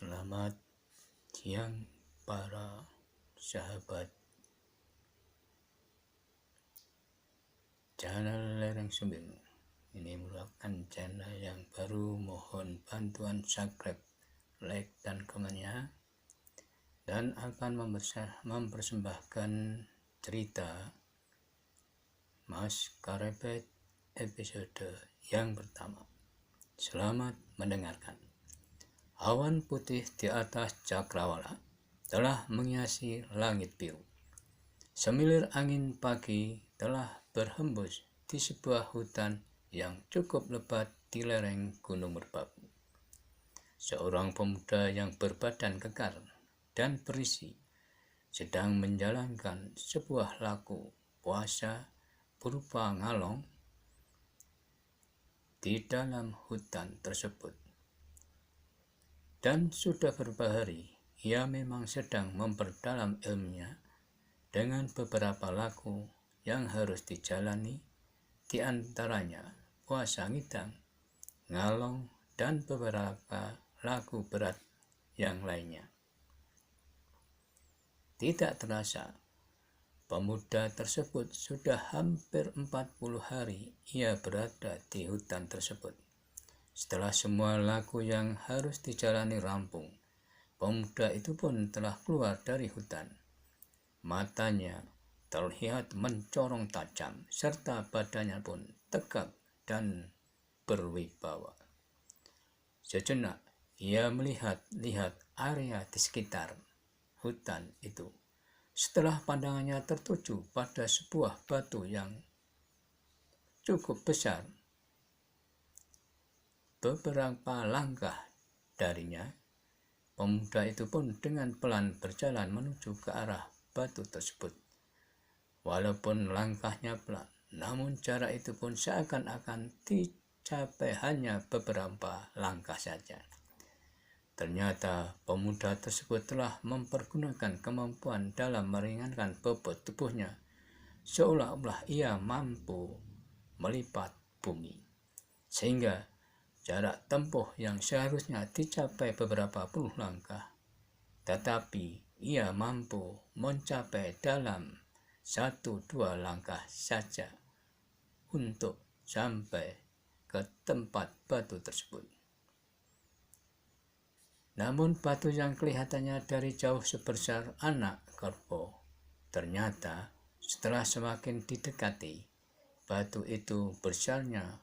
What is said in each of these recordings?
Selamat siang para sahabat channel Lereng Sumbing. Ini merupakan channel yang baru, mohon bantuan subscribe, like, dan komennya, dan akan mempersembahkan cerita Mas Karepet episode yang pertama. Selamat mendengarkan. Awan putih di atas cakrawala telah menghiasi langit biru. Semilir angin pagi telah berhembus di sebuah hutan yang cukup lebat di lereng Gunung Merbabu. Seorang pemuda yang berbadan kekar dan berisi sedang menjalankan sebuah laku puasa berupa ngalong di dalam hutan tersebut. Dan sudah beberapa hari ia memang sedang memperdalam ilmunya dengan beberapa laku yang harus dijalani, di antaranya puasa ngidang, ngalong, dan beberapa laku berat yang lainnya. Tidak terasa, pemuda tersebut sudah hampir 40 hari ia berada di hutan tersebut. Setelah semua laku yang harus dijalani rampung, pemuda itu pun telah keluar dari hutan. Matanya terlihat mencorong tajam, serta badannya pun tegap dan berwibawa. Sejenak ia melihat-lihat area di sekitar hutan itu. Setelah pandangannya tertuju pada sebuah batu yang cukup besar, beberapa langkah darinya, pemuda itu pun dengan pelan berjalan menuju ke arah batu tersebut. Walaupun langkahnya pelan, namun jarak itu pun seakan-akan dicapai hanya beberapa langkah saja. Ternyata pemuda tersebut telah mempergunakan kemampuan dalam meringankan bobot tubuhnya, seolah-olah ia mampu melipat bumi, sehingga jarak tempuh yang seharusnya dicapai beberapa puluh langkah, tetapi ia mampu mencapai dalam 1-2 langkah saja untuk sampai ke tempat batu tersebut. Namun batu yang kelihatannya dari jauh sebesar anak kerbau, ternyata setelah semakin didekati, batu itu besarnya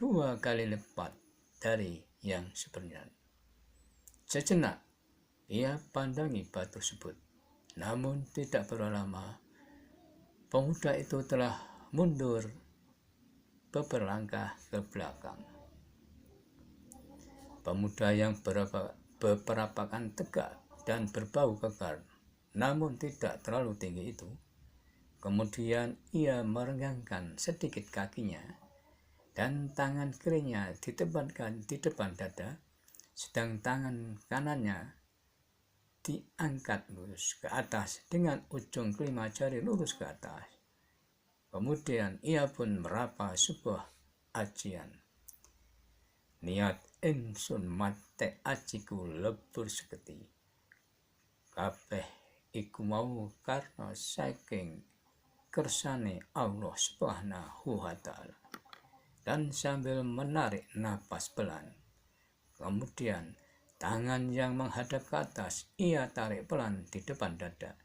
2 kali lipat dari yang sebenarnya. Sejenak ia pandangi batu tersebut, namun tidak berapa lama pemuda itu telah mundur beberapa langkah ke belakang. Pemuda yang berperapakan tegak dan berbau kekar, namun tidak terlalu tinggi itu, kemudian ia merenggangkan sedikit kakinya dan tangan kirinya ditempatkan di depan dada, sedang tangan kanannya diangkat lurus ke atas dengan ujung kelima jari lurus ke atas. Kemudian ia pun meraba sebuah ajian. Niat ingsun mate ajiku lebur seketi, kabeh iku mau karena saking kersane Allah Subhanahu wa Ta'ala. Dan sambil menarik napas pelan, kemudian tangan yang menghadap ke atas ia tarik pelan di depan dada.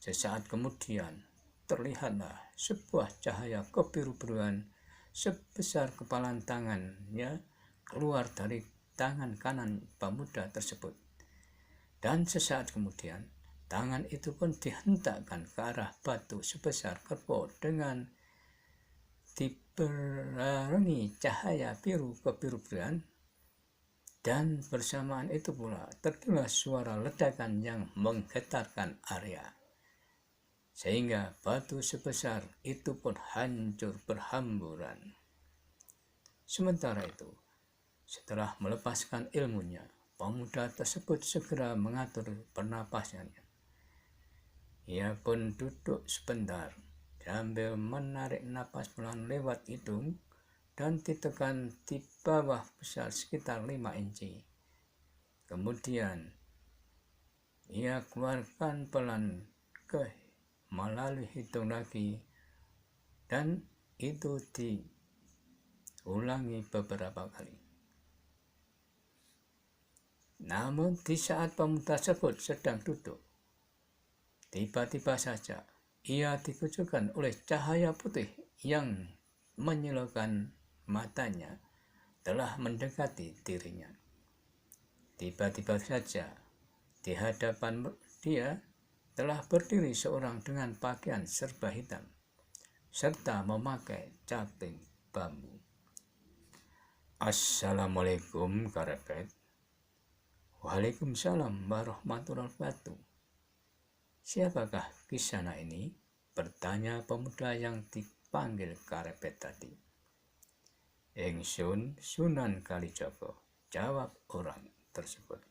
Sesaat kemudian terlihatlah sebuah cahaya kebiru-biruan sebesar kepalan tangannya keluar dari tangan kanan pemuda tersebut. Dan sesaat kemudian tangan itu pun dihentakkan ke arah batu sebesar kerbau dengan dibarengi cahaya biru kebiru-biruan. Dan bersamaan itu pula terdengar suara ledakan yang menggetarkan area, sehingga batu sebesar itu pun hancur berhamburan. Sementara itu, setelah melepaskan ilmunya, pemuda tersebut segera mengatur pernapasannya. Ia pun duduk sebentar sambil menarik napas pelan lewat hidung dan ditekan di bawah besar sekitar 5 inci. Kemudian ia keluarkan pelan melalui hitung lagi, dan itu diulangi beberapa kali. Namun di saat pemuda tersebut sedang duduk, tiba-tiba saja ia dikejutkan oleh cahaya putih yang menyilaukan matanya telah mendekati dirinya. Tiba-tiba saja di hadapan dia telah berdiri seorang dengan pakaian serba hitam serta memakai caping bambu. Assalamualaikum Karepet. Waalaikumsalam warahmatullahi wabarakatuh. Siapakah Kisana ini? Bertanya pemuda yang dipanggil Karepet tadi. Ingsun Sunan Kalijaga, jawab orang tersebut.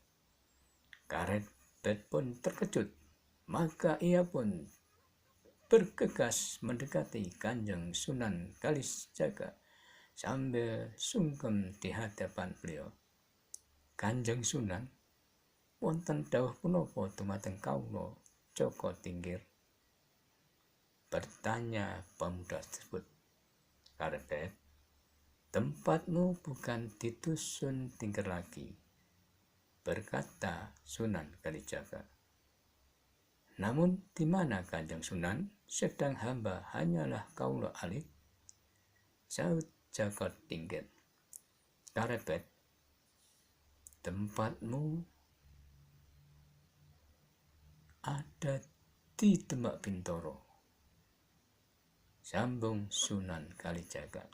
Karepet pun terkejut, maka ia pun bergegas mendekati Kanjeng Sunan Kalijaga sambil sungkem di hadapan beliau. Kanjeng Sunan, wonten dawuh punapa dumateng kawula Joko Tingkir? Bertanya pemuda tersebut. Karepet, tempatmu bukan di dusun Tingkir lagi, berkata Sunan Kalijaga. Namun di mana Kanjeng Sunan? Sedang hamba hanyalah kaula alit, sahut Joko Tingkir. Karepet, tempatmu ada di Demak Bintoro, sambung Sunan Kalijaga.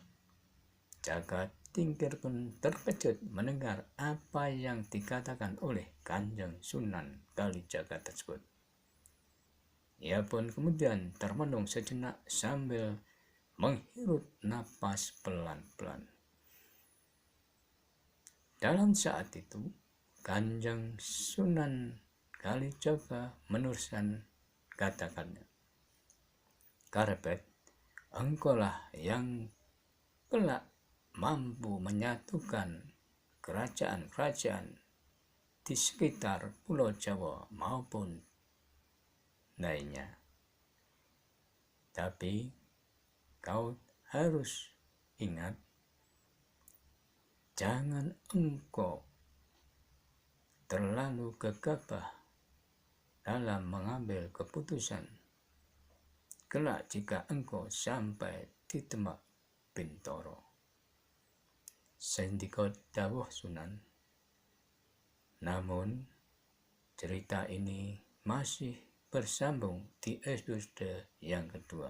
Joko Tingkir pun terkejut mendengar apa yang dikatakan oleh Kanjeng Sunan Kalijaga tersebut. Ia pun kemudian termenung sejenak sambil menghirup napas pelan-pelan. Dalam saat itu, Kanjeng Sunan Kalijaga meneruskan katakannya. Karepet, engkaulah yang kelak mampu menyatukan kerajaan-kerajaan di sekitar Pulau Jawa maupun lainnya. Tapi kau harus ingat, jangan engkau terlalu gegabah dalam mengambil keputusan. Kelak jika engkau sampai di Demak Bintoro. Sendika dawuh Sunan. Namun cerita ini masih bersambung di episode yang kedua.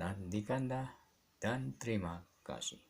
Nantikanlah dan terima kasih.